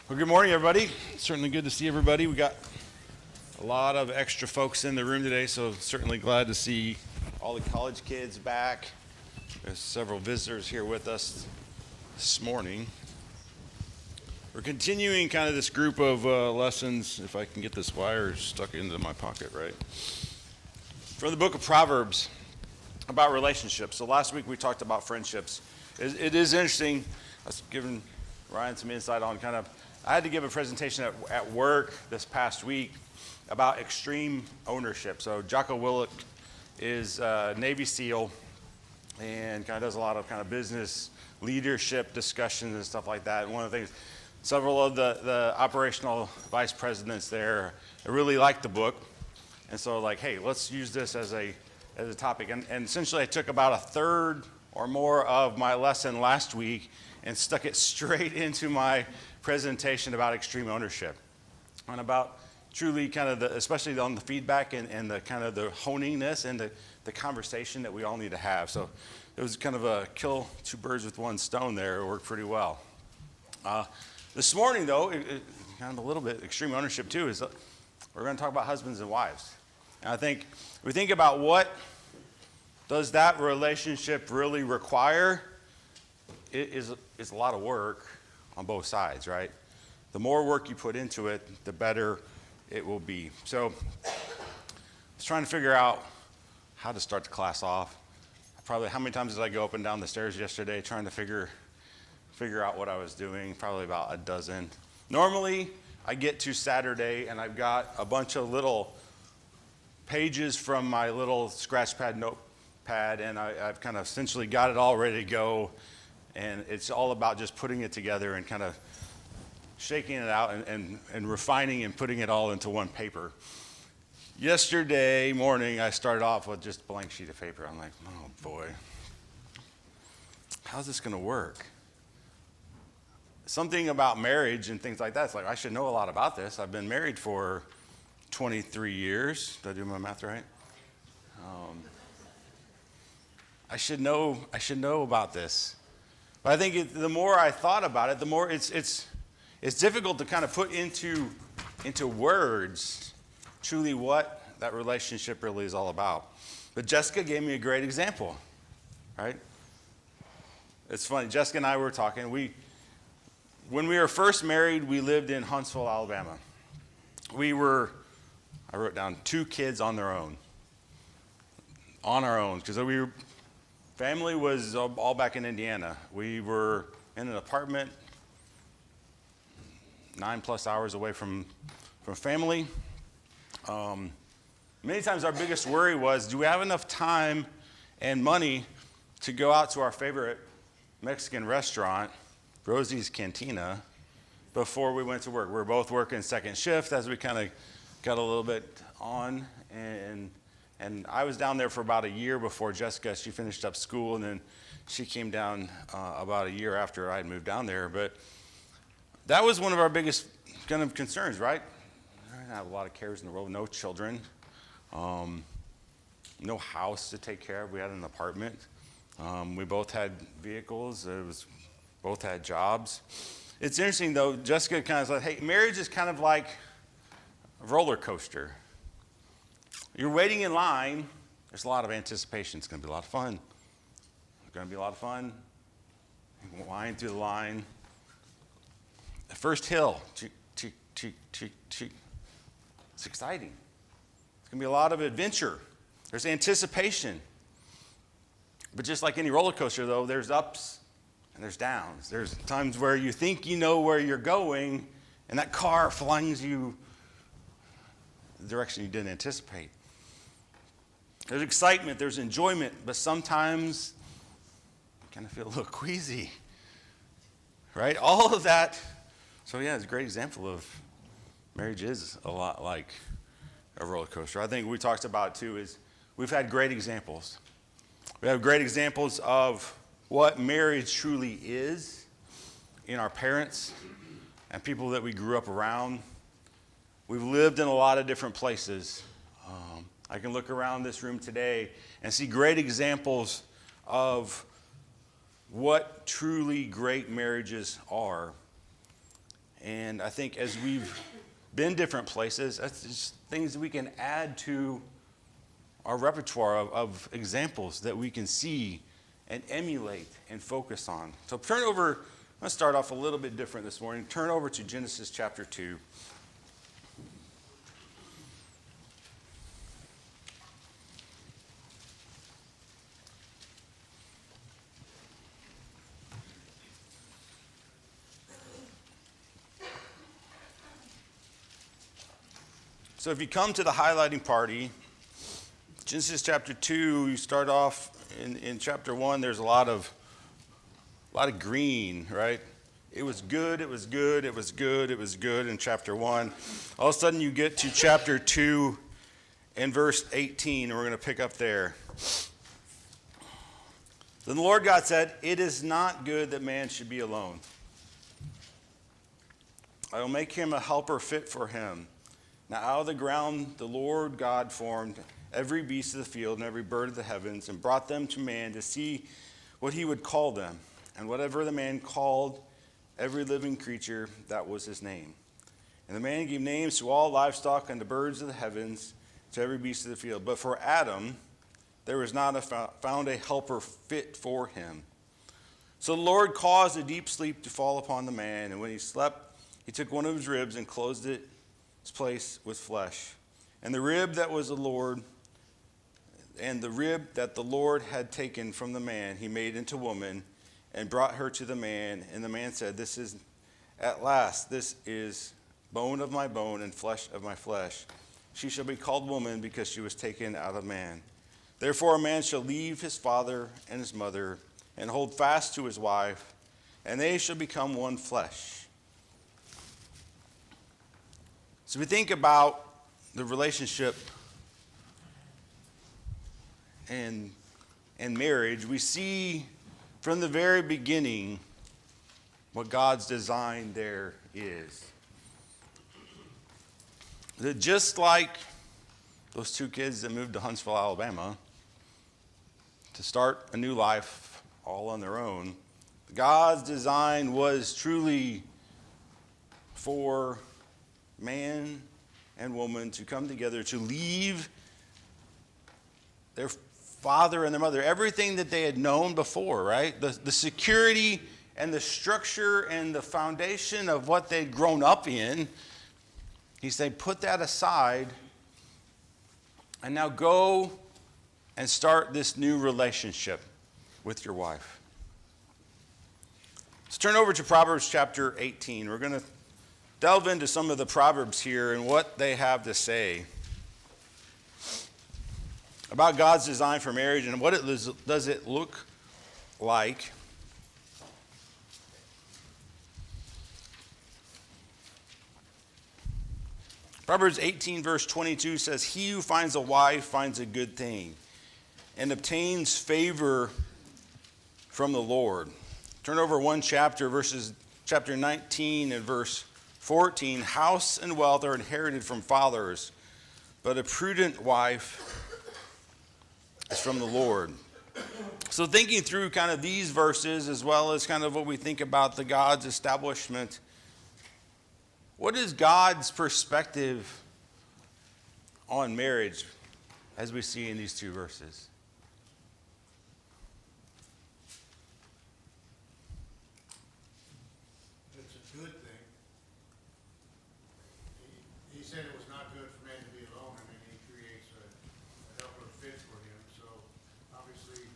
Well, good morning, everybody. Certainly good to see everybody. We got a lot of extra folks in the room today, so certainly glad to see all the college kids back. There's several visitors here with us this morning. We're continuing kind of this group of lessons, if I can get this wire stuck into my pocket, right? From the book of Proverbs about relationships. So last week we talked about friendships. It is interesting. I was giving Ryan some insight on I had to give a presentation at work this past week about extreme ownership. So Jocko Willink is a Navy SEAL and kind of does a lot of kind of business leadership discussions and stuff like that. And one of the things, several of the operational vice presidents there really liked the book. And so like, hey, let's use this as a topic. And essentially I took about a third or more of my lesson last week and stuck it straight into my presentation about extreme ownership and about truly kind of especially on the feedback and the kind of the honingness and the conversation that we all need to have. So it was kind of a kill two birds with one stone there. It worked pretty well. This morning, though, kind of a little bit extreme ownership too, is we're going to talk about husbands and wives. And I think we think about what does that relationship really require. It is a lot of work on both sides, right? The more work you put into it, the better it will be. So I was trying to figure out how to start the class off. Probably how many times did I go up and down the stairs yesterday trying to figure out what I was doing? Probably about a dozen. Normally, I get to Saturday and I've got a bunch of little pages from my little scratch pad notepad, and I've kind of essentially got it all ready to go. And it's all about just putting it together and kind of shaking it out and refining and putting it all into one paper. Yesterday morning, I started off with just a blank sheet of paper. I'm like, oh boy, how's this going to work? Something about marriage and things like that. It's like, I should know a lot about this. I've been married for 23 years. Did I do my math right? I should know about this. But I think the more I thought about it, the more it's difficult to kind of put into words truly what that relationship really is all about. But Jessica gave me a great example, right? It's funny. Jessica and I were talking. When we were first married, we lived in Huntsville, Alabama. I wrote down 2 kids on their own. On our own, because family was all back in Indiana. We were in an apartment 9+ hours away from family. Many times our biggest worry was, do we have enough time and money to go out to our favorite Mexican restaurant, Rosie's Cantina, before we went to work? We were both working second shift as we kind of got a little bit on, and I was down there for about a year before Jessica. She finished up school, and then she came down about a year after I had moved down there. But that was one of our biggest kind of concerns, right? I didn't have a lot of cares in the world. No children, no house to take care of. We had an apartment. We both had vehicles. Both had jobs. It's interesting, though. Jessica kind of said, hey, marriage is kind of like a roller coaster. You're waiting in line. There's a lot of anticipation. It's going to be a lot of fun. It's going to be a lot of fun. You wind through the line. The first hill, cheek, cheek, cheek, cheek, cheek. It's exciting. It's going to be a lot of adventure. There's anticipation. But just like any roller coaster, though, there's ups and there's downs. There's times where you think you know where you're going, and that car flings you the direction you didn't anticipate. There's excitement, there's enjoyment, but sometimes you kind of feel a little queasy, right? All of that. So yeah, it's a great example of marriage is a lot like a roller coaster. I think we talked about too is we've had great examples. We have great examples of what marriage truly is in our parents and people that we grew up around. We've lived in a lot of different places. I can look around this room today and see great examples of what truly great marriages are. And I think as we've been different places, that's just things that we can add to our repertoire of examples that we can see and emulate and focus on. So turn over, I'm going to start off a little bit different this morning. Turn over to Genesis chapter 2. So if you come to the highlighting party, Genesis chapter 2, you start off in chapter 1, there's a lot of green, right? It was good, it was good, it was good, it was good in chapter 1. All of a sudden you get to chapter 2 and verse 18, and we're going to pick up there. Then the Lord God said, "It is not good that man should be alone. I will make him a helper fit for him. Now out of the ground the Lord God formed every beast of the field and every bird of the heavens, and brought them to man to see what he would call them. And whatever the man called every living creature, that was his name. And the man gave names to all livestock and the birds of the heavens, to every beast of the field. But for Adam there was not found a helper fit for him. So the Lord caused a deep sleep to fall upon the man, and when he slept, he took one of his ribs and closed its place with flesh. And the rib that the Lord had taken from the man, he made into woman, and brought her to the man. And the man said, this is bone of my bone and flesh of my flesh. She shall be called woman, because she was taken out of man. Therefore a man shall leave his father and his mother, and hold fast to his wife, and they shall become one flesh." So we think about the relationship and marriage. We see from the very beginning what God's design there is. That just like those two kids that moved to Huntsville, Alabama, to start a new life all on their own, God's design was truly for man and woman to come together, to leave their father and their mother, everything that they had known before, right? The security and the structure and the foundation of what they'd grown up in. He said, put that aside and now go and start this new relationship with your wife. Let's turn over to Proverbs chapter 18. We're going to delve into some of the Proverbs here and what they have to say about God's design for marriage and what does it look like. Proverbs 18 verse 22 says, "He who finds a wife finds a good thing and obtains favor from the Lord." Turn over one chapter, chapter 19 and verse 14. "House and wealth are inherited from fathers, but a prudent wife is from the Lord." So thinking through kind of these verses, as well as kind of what we think about the God's establishment, what is God's perspective on marriage as we see in these two verses? It's a good thing. He said it was not good for man to be alone, and then he creates a helper fit for him. So obviously,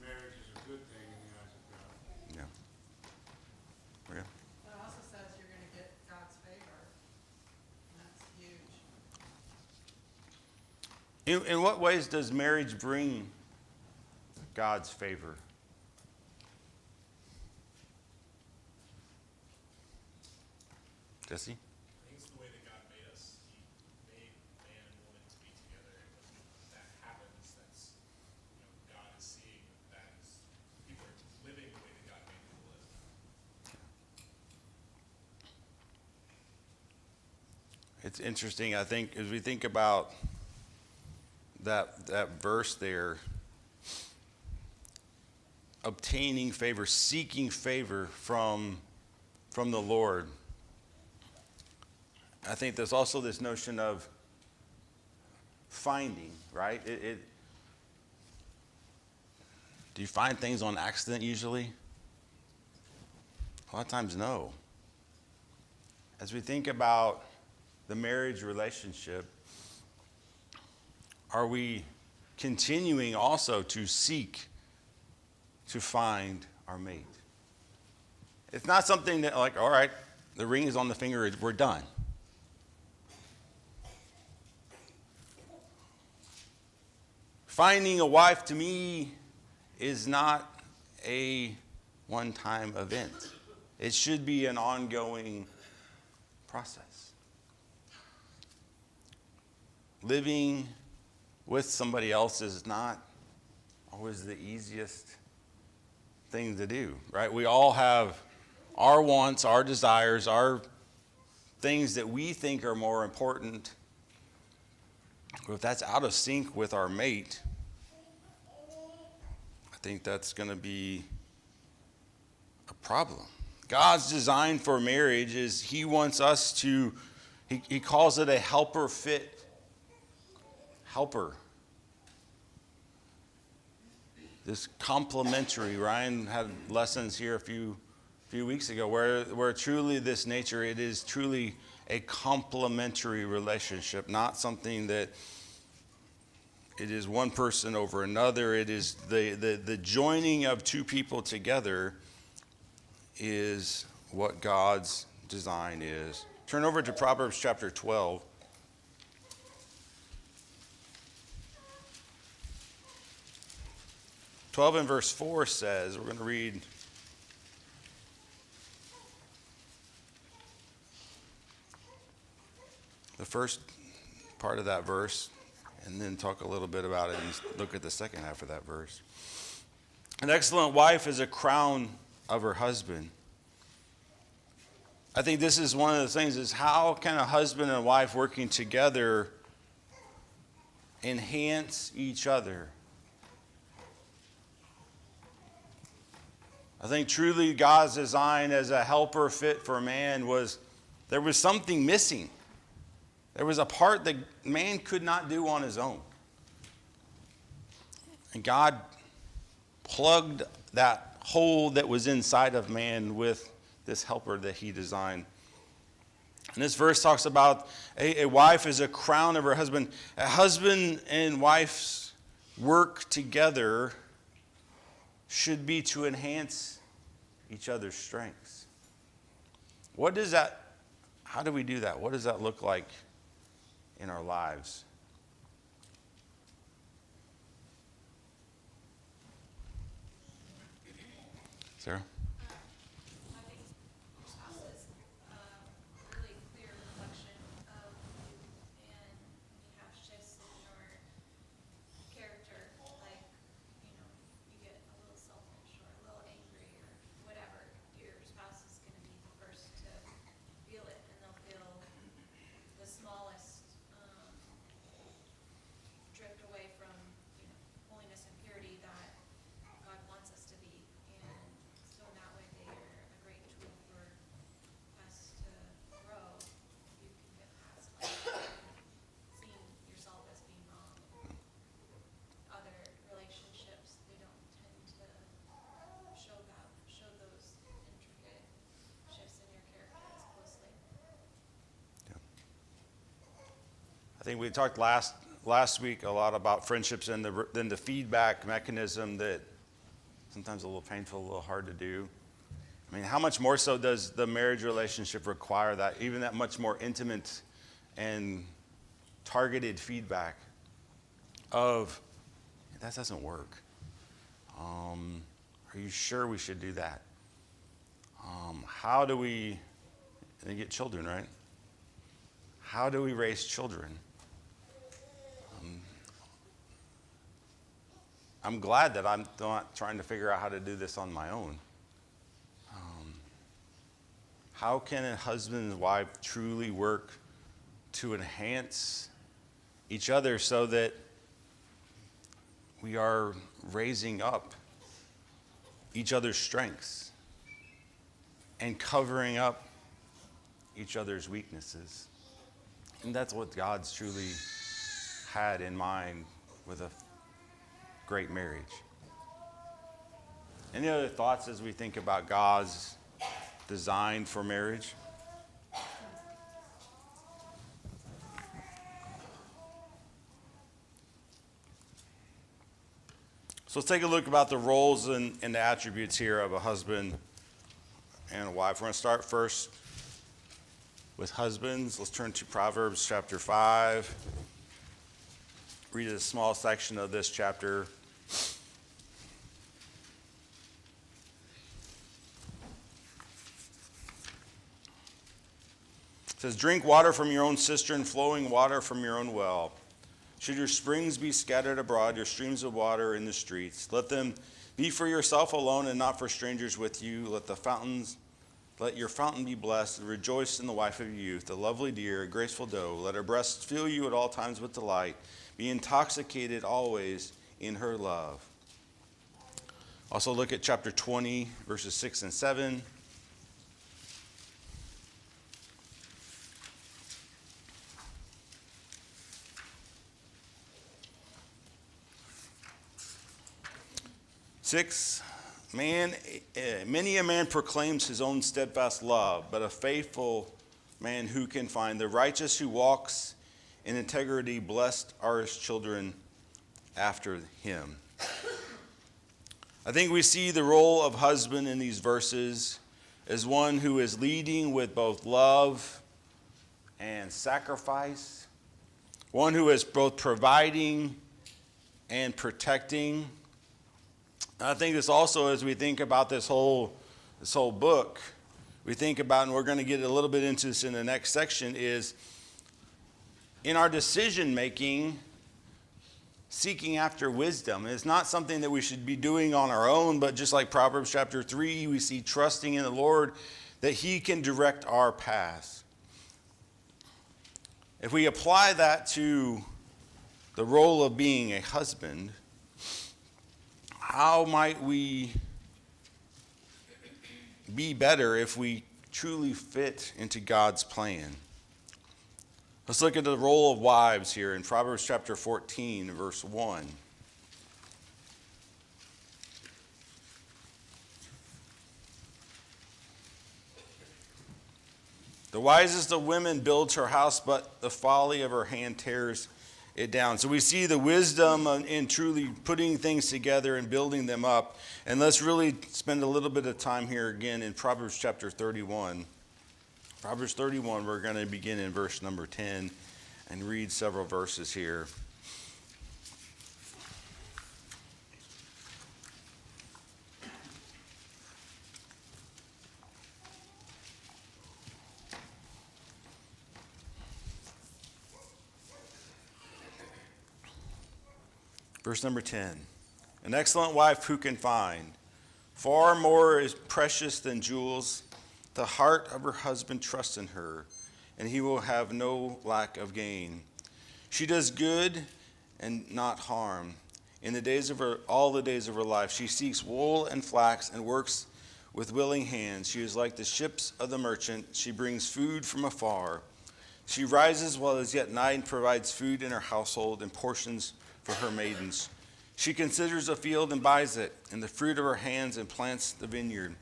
marriage is a good thing in the eyes of God. Yeah. Okay. It also says you're going to get God's favor, and that's huge. In what ways does marriage bring God's favor? Jesse? I think it's the way that God made us. He made man and woman to be together, and when that happens, that's, God is seeing that as people are living the way that God made them to live. It's interesting, I think, as we think about that verse there, obtaining favor, seeking favor from the Lord. I think there's also this notion of finding, right? Do you find things on accident usually? A lot of times, no. As we think about the marriage relationship, are we continuing also to seek to find our mate? It's not something that, like, all right, the ring is on the finger, we're done. Finding a wife, to me, is not a one-time event. It should be an ongoing process. Living with somebody else is not always the easiest thing to do, right? We all have our wants, our desires, our things that we think are more important. If that's out of sync with our mate, I think that's going to be a problem. God's design for marriage is He wants us to, He calls it a helper fit. Helper. This complementary. Ryan had lessons here a few weeks ago where truly this nature, it is truly a complementary relationship, not something that it is one person over another. It is the joining of two people together is what God's design is. Turn over to Proverbs chapter 12. And verse 4 says, we're going to read the first part of that verse and then talk a little bit about it and look at the second half of that verse. An excellent wife is a crown of her husband. I think this is one of the things is how can a husband and wife working together enhance each other? I think truly God's design as a helper fit for man was there was something missing. There was a part that man could not do on his own. And God plugged that hole that was inside of man with this helper that He designed. And this verse talks about a wife is a crown of her husband. A husband and wife's work together should be to enhance each other's strengths. How do we do that? What does that look like in our lives? Sarah? I think your spouse is a really clear reflection of you, and when you have shifts in your character, like, you get a little selfish or a little angry or whatever, your spouse is going to be the first to feel it, and they'll feel the smallest drift away from, holiness and purity that God wants us to be. And so in that way, they are a great tool for us to grow. You can get past seeing yourself as being wrong. Other relationships, they don't tend to show those intricate shifts in your character as closely. I think we talked last week a lot about friendships and the feedback mechanism that sometimes a little painful, a little hard to do. I mean, how much more so does the marriage relationship require that, even that much more intimate and targeted feedback of, that doesn't work. Are you sure we should do that? How do we, and you get children, right? How do we raise children? I'm glad that I'm not trying to figure out how to do this on my own. How can a husband and wife truly work to enhance each other so that we are raising up each other's strengths and covering up each other's weaknesses? And that's what God's truly had in mind with a great marriage. Any other thoughts as we think about God's design for marriage? So let's take a look about the roles and the attributes here of a husband and a wife. We're going to start first with husbands. Let's turn to Proverbs chapter 5. Read a small section of this chapter. It says, drink water from your own cistern, flowing water from your own well. Should your springs be scattered abroad, your streams of water in the streets, let them be for yourself alone and not for strangers with you. Let your fountain be blessed, and rejoice in the wife of your youth, a lovely deer, a graceful doe. Let her breasts fill you at all times with delight. Be intoxicated always in her love. Also look at chapter 20, verses 6 and 7. Many a man proclaims his own steadfast love, but a faithful man who can find? The righteous who walks in integrity, blessed are his children after him. I think we see the role of husband in these verses as one who is leading with both love and sacrifice, one who is both providing and protecting. I think this also, as we think about this whole book, we think about, and we're going to get a little bit into this in the next section, is in our decision making, seeking after wisdom. It's not something that we should be doing on our own, but just like Proverbs chapter 3, we see trusting in the Lord that He can direct our paths. If we apply that to the role of being a husband, how might we be better if we truly fit into God's plan? Let's look at the role of wives here in Proverbs chapter 14, verse 1. The wisest of women builds her house, but the folly of her hand tears it down. So we see the wisdom in truly putting things together and building them up. And let's really spend a little bit of time here again in Proverbs chapter 31. Proverbs 31, we're going to begin in verse number 10 and read several verses here. Verse number 10. An excellent wife who can find? Far more is precious than jewels. The heart of her husband trusts in her, and he will have no lack of gain. She does good and not harm. In the days of all the days of her life, she seeks wool and flax and works with willing hands. She is like the ships of the merchant. She brings food from afar. She rises while it is yet night and provides food in her household and portions for her maidens. She considers a field and buys it, and the fruit of her hands and plants the vineyard.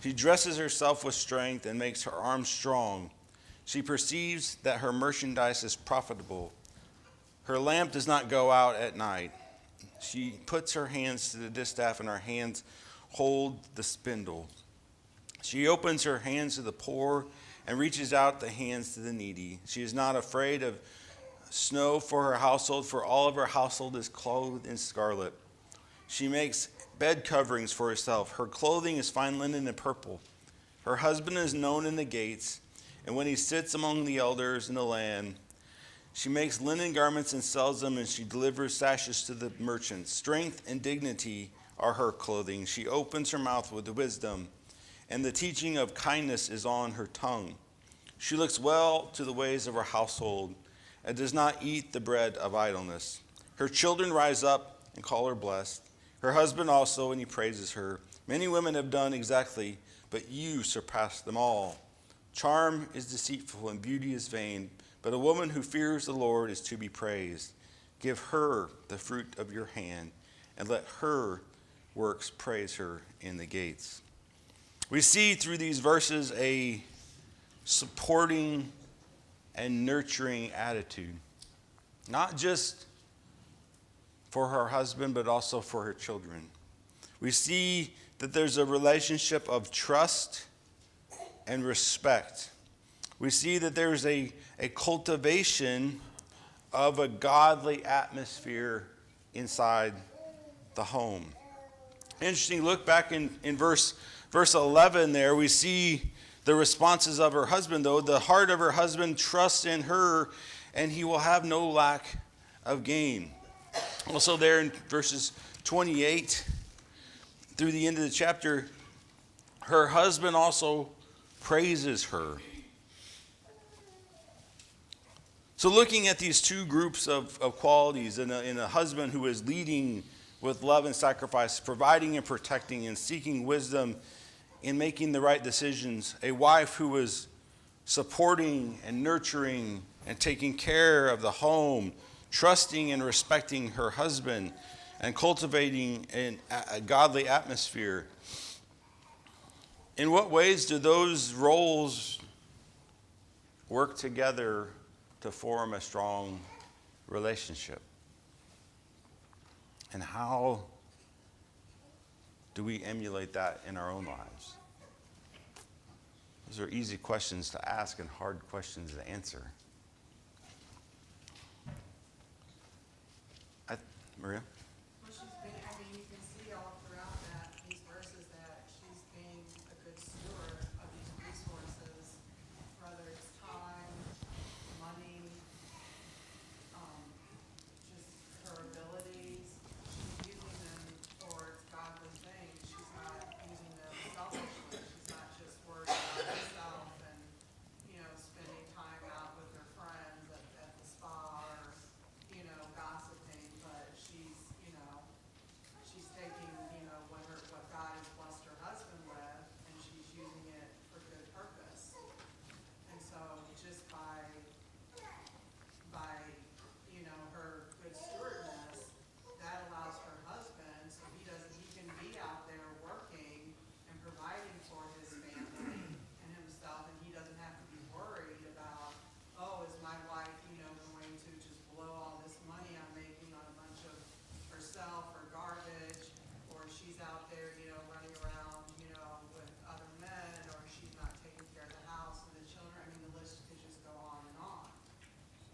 She dresses herself with strength and makes her arms strong. She perceives that her merchandise is profitable. Her lamp does not go out at night. She puts her hands to the distaff, and her hands hold the spindle. She opens her hands to the poor and reaches out the hands to the needy. She is not afraid of snow for her household, for all of her household is clothed in scarlet. She makes bed coverings for herself. Her clothing is fine linen and purple. Her husband is known in the gates, and when he sits among the elders in the land, she makes linen garments and sells them, and she delivers sashes to the merchants. Strength and dignity are her clothing. She opens her mouth with wisdom, and the teaching of kindness is on her tongue. She looks well to the ways of her household, and does not eat the bread of idleness. Her children rise up and call her blessed. Her husband also, and he praises her. Many women have done exactly, but you surpass them all. Charm is deceitful and beauty is vain, but a woman who fears the Lord is to be praised. Give her the fruit of your hand, and let her works praise her in the gates. We see through these verses a supporting and nurturing attitude, not just for her husband, but also for her children. We see that there's a relationship of trust and respect. We see that there's a cultivation of a godly atmosphere inside the home. Interesting, look back in verse 11 there, we see the responses of her husband, though. The heart of her husband trusts in her, and he will have no lack of gain. Also there in verses 28 through the end of the chapter, her husband also praises her. So looking at these two groups of qualities in a husband who is leading with love and sacrifice, providing and protecting and seeking wisdom in making the right decisions, a wife who is supporting and nurturing and taking care of the home, trusting and respecting her husband, and cultivating a godly atmosphere. In what ways do those roles work together to form a strong relationship? And how do we emulate that in our own lives? Those are easy questions to ask and hard questions to answer. Maria? Well, she's being, I mean, you can see all throughout that, these verses, that she's being a good steward of these resources, whether it's time, money, just her abilities. She's using them towards godly things. She's not using them selfishly. She's not just worried about herself and, spending time out with her friends at the spa or, gossiping, but she's taking, what God has blessed her husband with, and she's using it for good purpose. And so just by her good stewardness, that allows her husband, so he can be out there working and providing for his family and himself, and he doesn't have to be worried about, oh, is my wife, going to just blow all this money I'm making on a bunch of herself or garbage, or she's out there, running around, with other men, or she's not taking care of the house and the children. I mean, the list could just go on and on.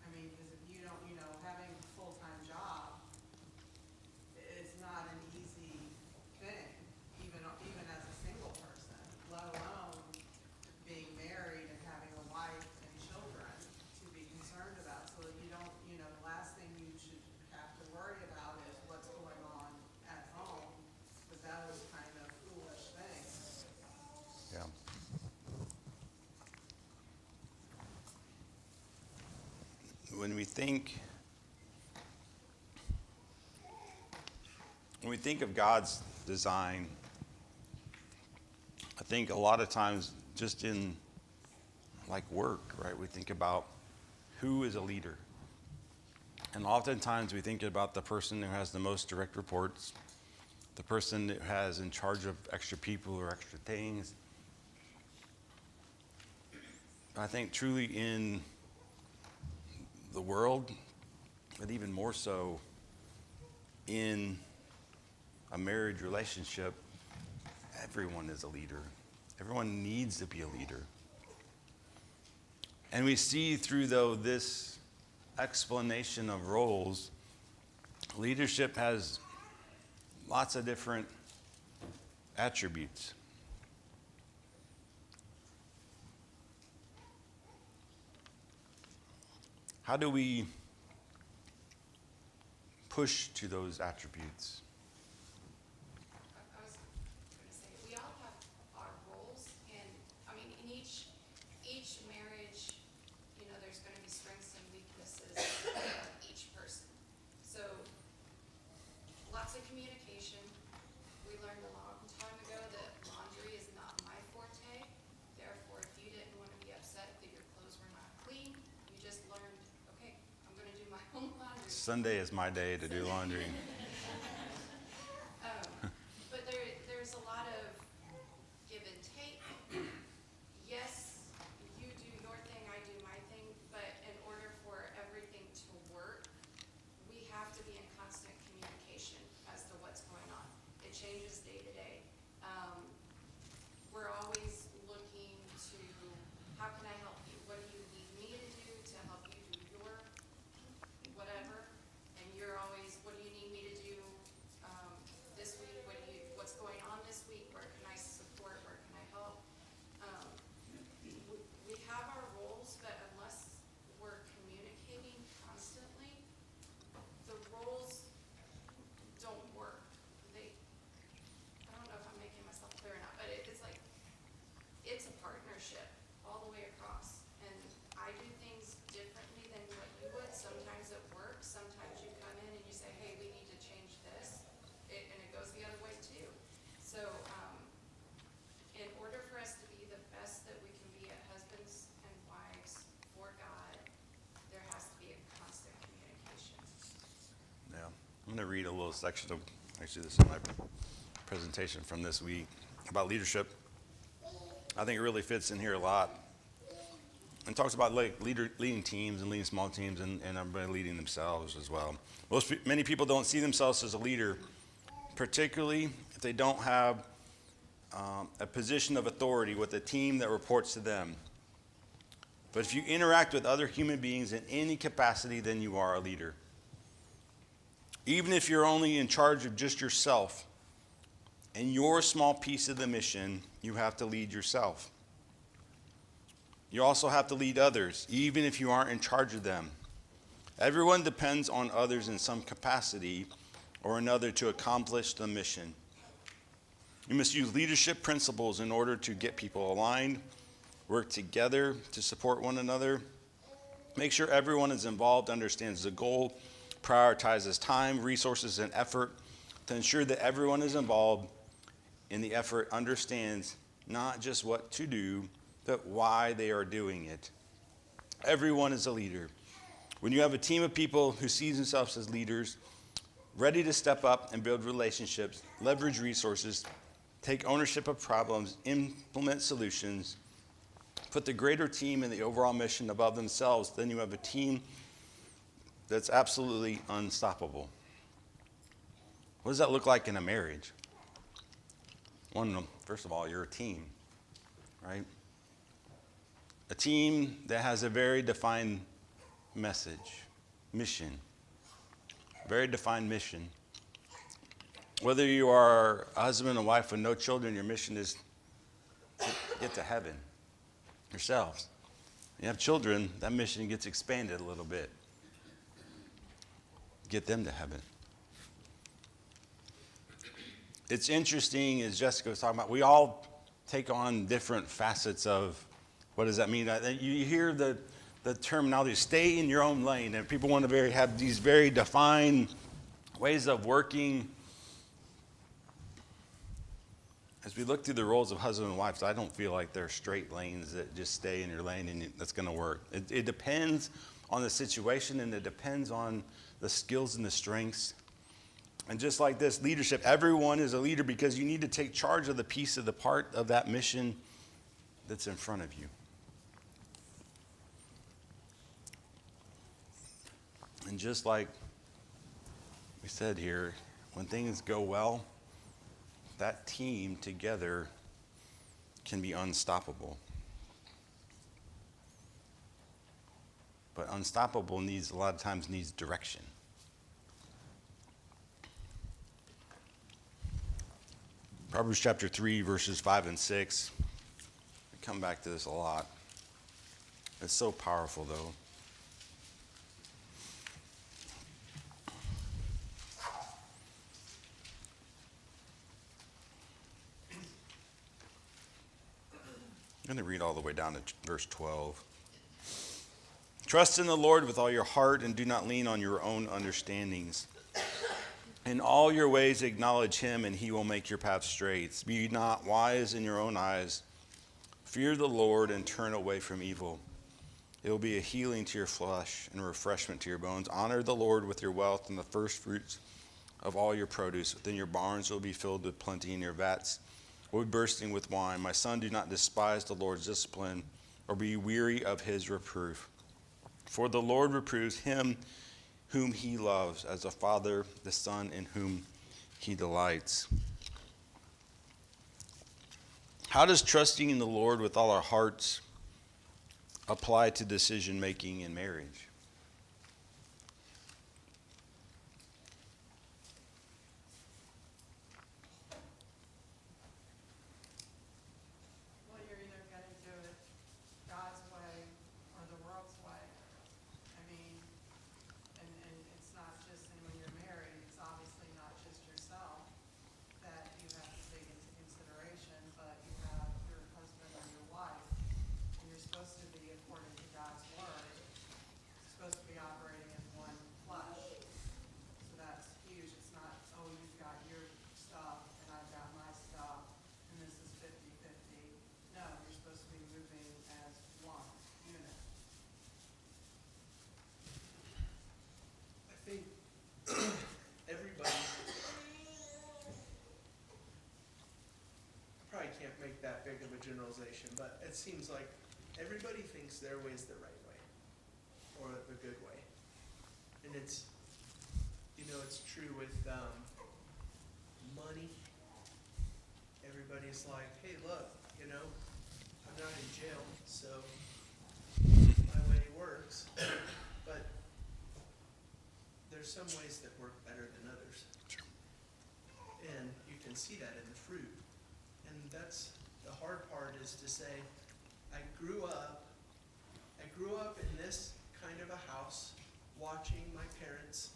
I mean, because if you don't, having a full-time job, it's not an easy thing, even as a single person, let alone being married and having a wife and children to be concerned about. So that you don't, the last thing you should have to worry about is what's going on at home, because that was kind of foolish thing. Yeah. When we think of God's design, I think a lot of times just in like work, right? We think about who is a leader. And oftentimes we think about the person who has the most direct reports, the person that has in charge of extra people or extra things. I think truly in the world, but even more so in a marriage relationship, everyone is a leader. Everyone needs to be a leader. And we see through, though, this explanation of roles, leadership has lots of different attributes. How do we push to those attributes? I was going to say, we all have our roles, and I mean, in each marriage, there's going to be strengths and weaknesses of each person. So, lots of communication. We learned a long time ago that laundry is not my forte. Therefore, if you didn't want to be Sunday is my day to do laundry. But there's a lot of give and take. Yes, you do your thing, I do my thing, but in order for everything to work, we have to be in constant communication as to what's going on. It changes day to day. We're always looking to, how can I help you? What do you need me to do to help you do your whatever? And you're always, what do you need me to do this week? What's going on this week? Where can I support? Where can I help? We have our roles, but unless we're communicating constantly, the roles don't work. I don't know if I'm making myself clear or not, but it's like, it's a partnership all the way across. And I do things differently than what you would. Sometimes it works. Sometimes you come in and you say, hey, we need to change this. And it goes the other way too. So, in order for us to be the best that we can be at husbands and wives for God, there has to be a constant communication. Yeah. I'm going to read a little section of, actually, this is my presentation from this week about leadership. I think it really fits in here a lot. And talks about like leading teams and leading small teams and everybody leading themselves as well. Many people don't see themselves as a leader, particularly if they don't have a position of authority with a team that reports to them. But if you interact with other human beings in any capacity, then you are a leader. Even if you're only in charge of just yourself and your small piece of the mission, you have to lead yourself. You also have to lead others, even if you aren't in charge of them. Everyone depends on others in some capacity or another to accomplish the mission. You must use leadership principles in order to get people aligned, work together to support one another, make sure everyone is involved, understands the goal, prioritizes time, resources, and effort to ensure that everyone is involved in the effort, understands not just what to do, but why they are doing it. Everyone is a leader. When you have a team of people who see themselves as leaders, ready to step up and build relationships, leverage resources, take ownership of problems, implement solutions, put the greater team and the overall mission above themselves, then you have a team that's absolutely unstoppable. What does that look like in a marriage? First of all, you're a team, right? A team that has a very defined mission. Very defined mission. Whether you are a husband and wife with no children, your mission is to get to heaven yourselves. You have children, that mission gets expanded a little bit. Get them to heaven. It's interesting, as Jessica was talking about, we all take on different facets of what does that mean. You hear the terminology, stay in your own lane, and people want to have these very defined ways of working. As we look through the roles of husband and wife, I don't feel like they're straight lanes that just stay in your lane and that's going to work. It depends on the situation, and it depends on the skills and the strengths. And just like this leadership, everyone is a leader because you need to take charge of the piece of the part of that mission that's in front of you. And just like we said here, when things go well, that team together can be unstoppable. But unstoppable a lot of times needs direction. Proverbs chapter 3, verses 5 and 6. I come back to this a lot. It's so powerful, though. I'm going to read all the way down to verse 12. Trust in the Lord with all your heart and do not lean on your own understandings. In all your ways acknowledge him, and he will make your path straight. Be not wise in your own eyes. Fear the Lord and turn away from evil. It will be a healing to your flesh and a refreshment to your bones. Honor the Lord with your wealth and the first fruits of all your produce. Within your barns will be filled with plenty, and your vats will be bursting with wine. My son, do not despise the Lord's discipline or be weary of his reproof. For the Lord reproves him whom he loves, as a father the son in whom he delights. How does trusting in the Lord with all our hearts apply to decision making in marriage? Well, you're either gonna do it God's way or the world's way. I mean, and it's not just, and when you're married, it's obviously not just yourself that you have to take into consideration, but you have your husband or your wife, and you're supposed to be, according to God's word, supposed to be operating as one flesh. So that's huge. It's not, oh, you've got your stuff and I've got my stuff, and this is 50-50. No, you're supposed to be moving as one unit. I think everybody, I probably can't make that big of a generalization, but it seems like everybody thinks their way is the right way or the good way. And it's, it's true with money. Everybody's like, hey, look, I'm not in jail, so my way works. But there's some ways that work better than others. And you can see that in the fruit. And that's the hard part, is to say, I grew up in this kind of a house, watching my parents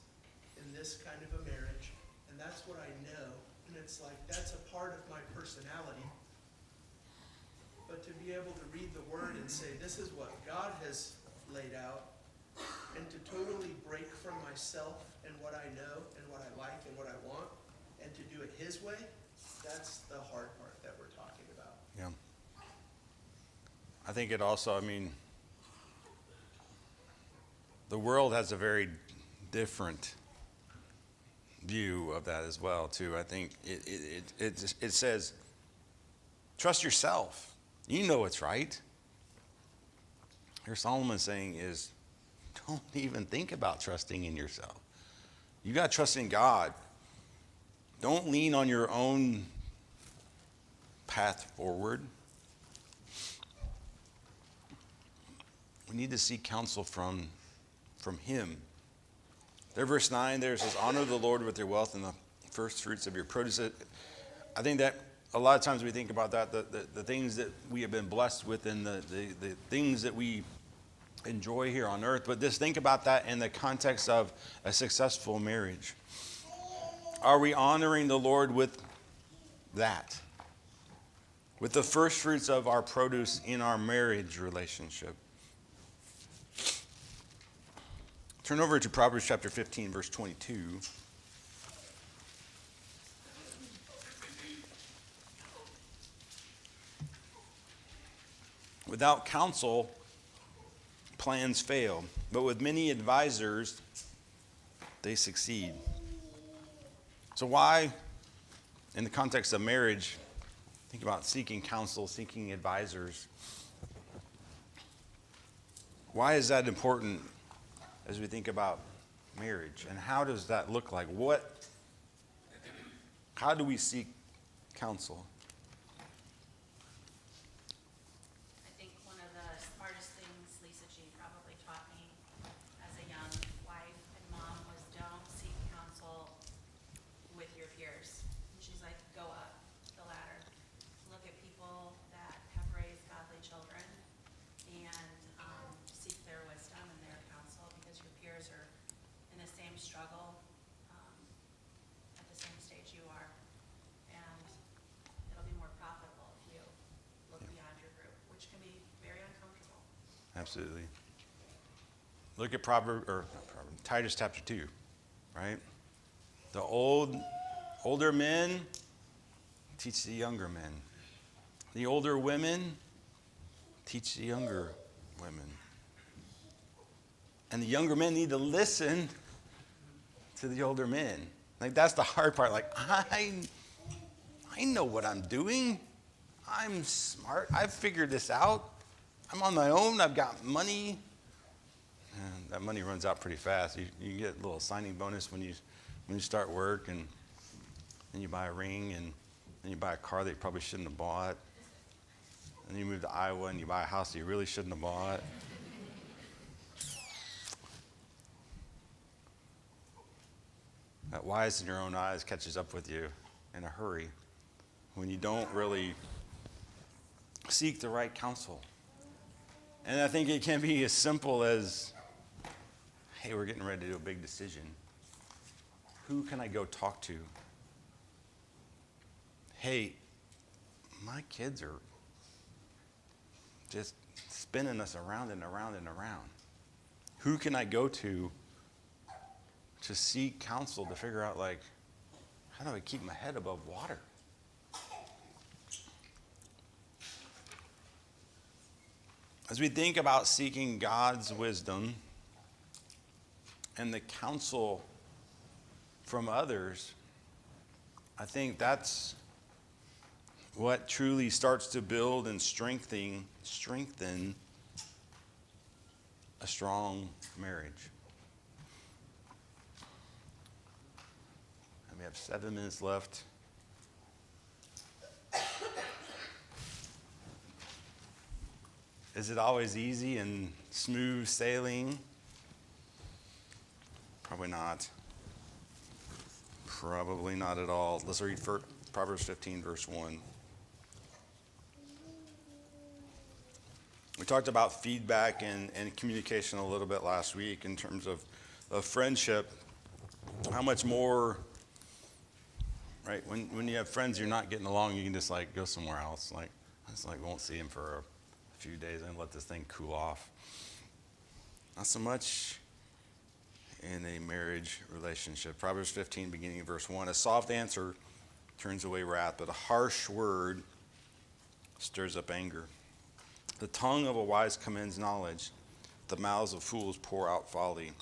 in this kind of a marriage, and that's what I know. And it's like, that's a part of my personality. But to be able to read the word and say, this is what God has laid out, and to totally break from myself and what I know and what I like and what I want, and to do it his way, that's the hard part that we're talking about. Yeah. I think it also, the world has a very different view of that as well, too. I think it says, trust yourself. You know what's right. Here Solomon's saying is, don't even think about trusting in yourself. You got to trust in God. Don't lean on your own path forward. We need to seek counsel from him. There, verse 9, there says, honor the Lord with your wealth and the first fruits of your produce. I think that a lot of times we think about that, the things that we have been blessed with and the things that we enjoy here on earth, but just think about that in the context of a successful marriage. Are we honoring the Lord with that? With the first fruits of our produce in our marriage relationship? Turn over to Proverbs chapter 15, verse 22. Without counsel, plans fail, but with many advisors, they succeed. So why, in the context of marriage, think about seeking counsel, seeking advisors? Why is that important as we think about marriage? And how does that look like? How do we seek counsel? I think one of the smartest things Lisa G probably taught me as a young wife and mom was don't seek counsel with your peers. And she's like, go up the ladder. Look at people that have raised godly children and seek their wisdom and their counsel, because your peers are in the same struggle at the same stage you are. And it'll be more profitable if you look beyond your group, which can be very uncomfortable. Absolutely. Look at Titus chapter 2, right? The older men teach the younger men. The older women teach the younger women. And the younger men need to listen to the older men. Like, that's the hard part. Like, I know what I'm doing. I'm smart. I've figured this out. I'm on my own. I've got money. And that money runs out pretty fast. You get a little signing bonus when you start work, and then you buy a ring, and then you buy a car that you probably shouldn't have bought. And you move to Iowa and you buy a house that you really shouldn't have bought. That wise in your own eyes catches up with you in a hurry when you don't really seek the right counsel. And I think it can be as simple as, hey, we're getting ready to do a big decision. Who can I go talk to? Hey, my kids are just spinning us around and around and around. Who can I go to seek counsel to figure out, like, how do I keep my head above water? As we think about seeking God's wisdom and the counsel from others, I think that's what truly starts to build and strengthen a strong marriage. And we have 7 minutes left. Is it always easy and smooth sailing? Probably not. Probably not at all. Let's read Proverbs 15, verse 1. We talked about feedback and communication a little bit last week in terms of friendship. How much more, right? When you have friends you're not getting along, you can just like go somewhere else. Like, I just like won't see him for a few days and let this thing cool off. Not so much in a marriage relationship. Proverbs 15, beginning of verse 1. A soft answer turns away wrath, but a harsh word stirs up anger. The tongue of a wise commends knowledge. The mouths of fools pour out folly.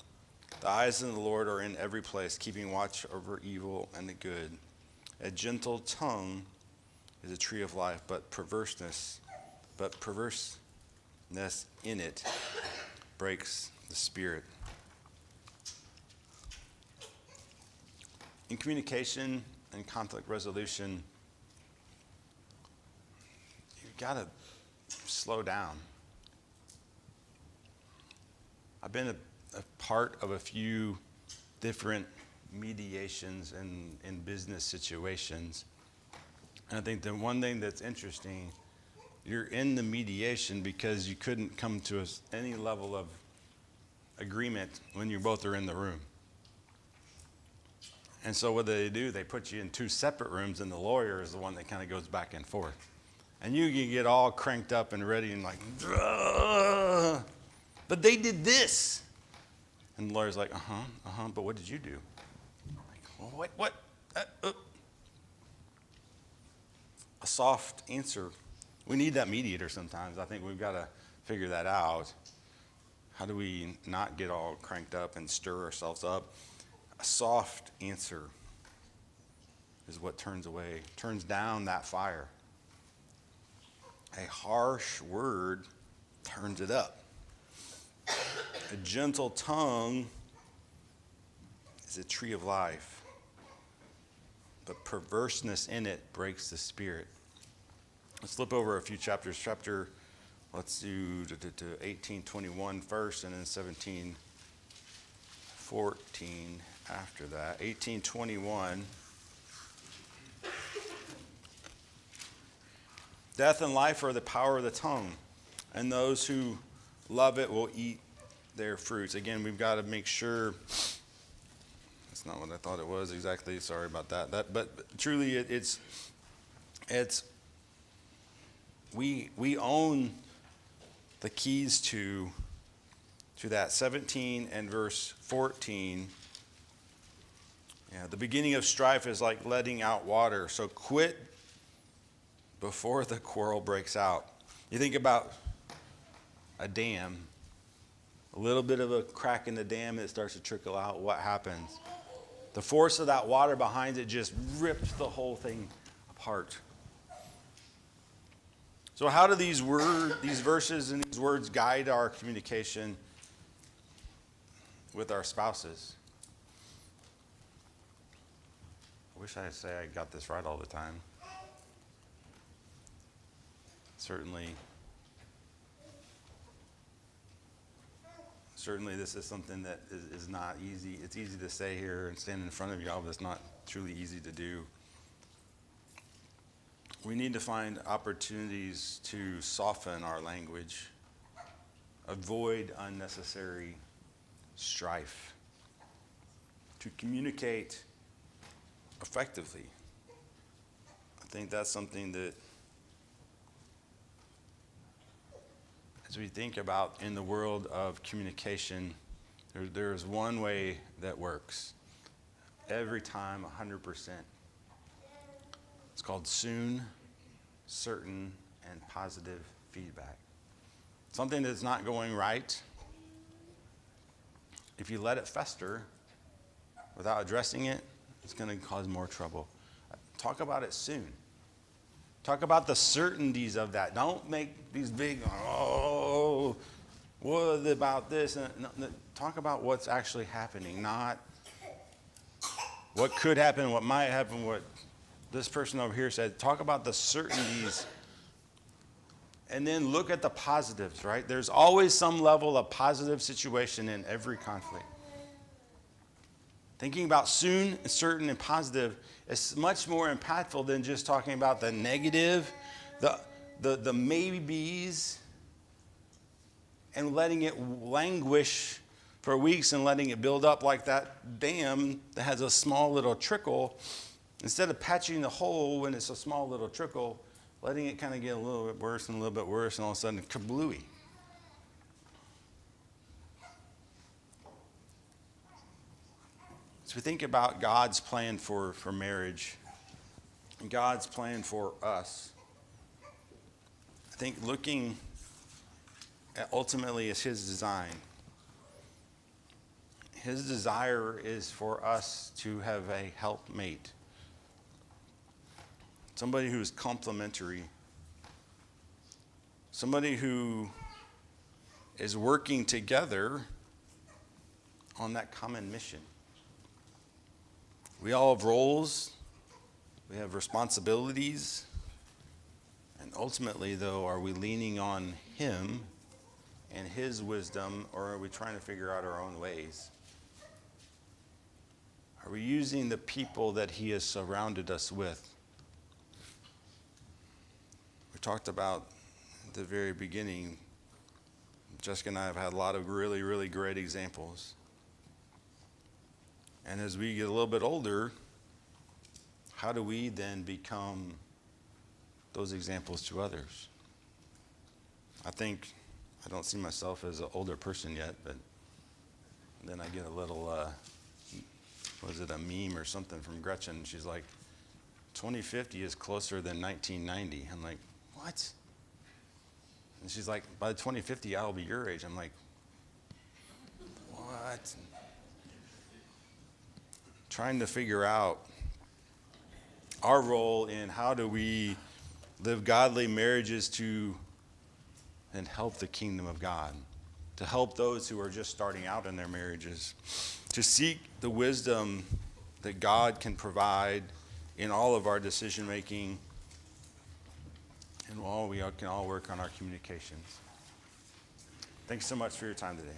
The eyes of the Lord are in every place, keeping watch over evil and the good. A gentle tongue is a tree of life, but perverseness in it breaks the spirit. In communication and conflict resolution, you've got to slow down. I've been a part of a few different mediations in business situations. And I think the one thing that's interesting, you're in the mediation because you couldn't come to any level of agreement when you both are in the room. And so what do? They put you in 2 separate rooms, and the lawyer is the one that kind of goes back and forth. And you can get all cranked up and ready and like, ugh, but they did this. And the lawyer's like, but what did you do? Like, well, what? A soft answer. We need that mediator sometimes. I think we've got to figure that out. How do we not get all cranked up and stir ourselves up? A soft answer is what turns down that fire. A harsh word turns it up. A gentle tongue is a tree of life, but perverseness in it breaks the spirit. Let's flip over a few chapters. Let's do 18:21 first, and then 17:14 after that. 18:21. Death and life are the power of the tongue, and those who love it will eat their fruits. Again, we've got to make sure. That's not what I thought it was exactly. Sorry about that. But truly, it's we own the keys to that. 17 and verse 14. Yeah, the beginning of strife is like letting out water. So quit before the quarrel breaks out. You think about a dam A little bit of a crack in the dam, and it starts to trickle out. What happens? The force of that water behind it just rips the whole thing apart. So how do these verses and these words guide our communication with our spouses? I wish I could say I got this right all the time. Certainly this is something that is not easy. It's easy to say here and stand in front of y'all, but it's not truly easy to do. We need to find opportunities to soften our language, avoid unnecessary strife, to communicate effectively. I think that's something that, as we think about in the world of communication, there's one way that works every time, 100%. It's called soon, certain, and positive feedback. Something that's not going right, if you let it fester without addressing it, it's going to cause more trouble. Talk about it soon. Talk about the certainties of that. Don't make these big, what about this? No, talk about what's actually happening, not what could happen, what might happen, what this person over here said. Talk about the certainties. And then look at the positives, right? There's always some level of positive situation in every conflict. Thinking about soon, certain, and positive is much more impactful than just talking about the negative, the maybes, and letting it languish for weeks and letting it build up like that dam that has a small little trickle. Instead of patching the hole when it's a small little trickle, letting it kind of get a little bit worse and a little bit worse, and all of a sudden, kablooey. So we think about God's plan for marriage and God's plan for us. I think looking at ultimately is His design. His desire is for us to have a helpmate. Somebody who is complementary. Somebody who is working together on that common mission. We all have roles. We have responsibilities. And ultimately, though, are we leaning on Him and His wisdom, or are we trying to figure out our own ways? Are we using the people that He has surrounded us with? We talked about at the very beginning, Jessica and I have had a lot of really, really great examples. And as we get a little bit older, how do we then become those examples to others? I don't see myself as an older person yet, but then I get a little, was it a meme or something from Gretchen? She's like, 2050 is closer than 1990. I'm like, what? And she's like, by 2050, I'll be your age. I'm like, what? Trying to figure out our role in how do we live godly marriages to and help the kingdom of God, to help those who are just starting out in their marriages, to seek the wisdom that God can provide in all of our decision making, and we can all work on our communications. Thanks so much for your time today.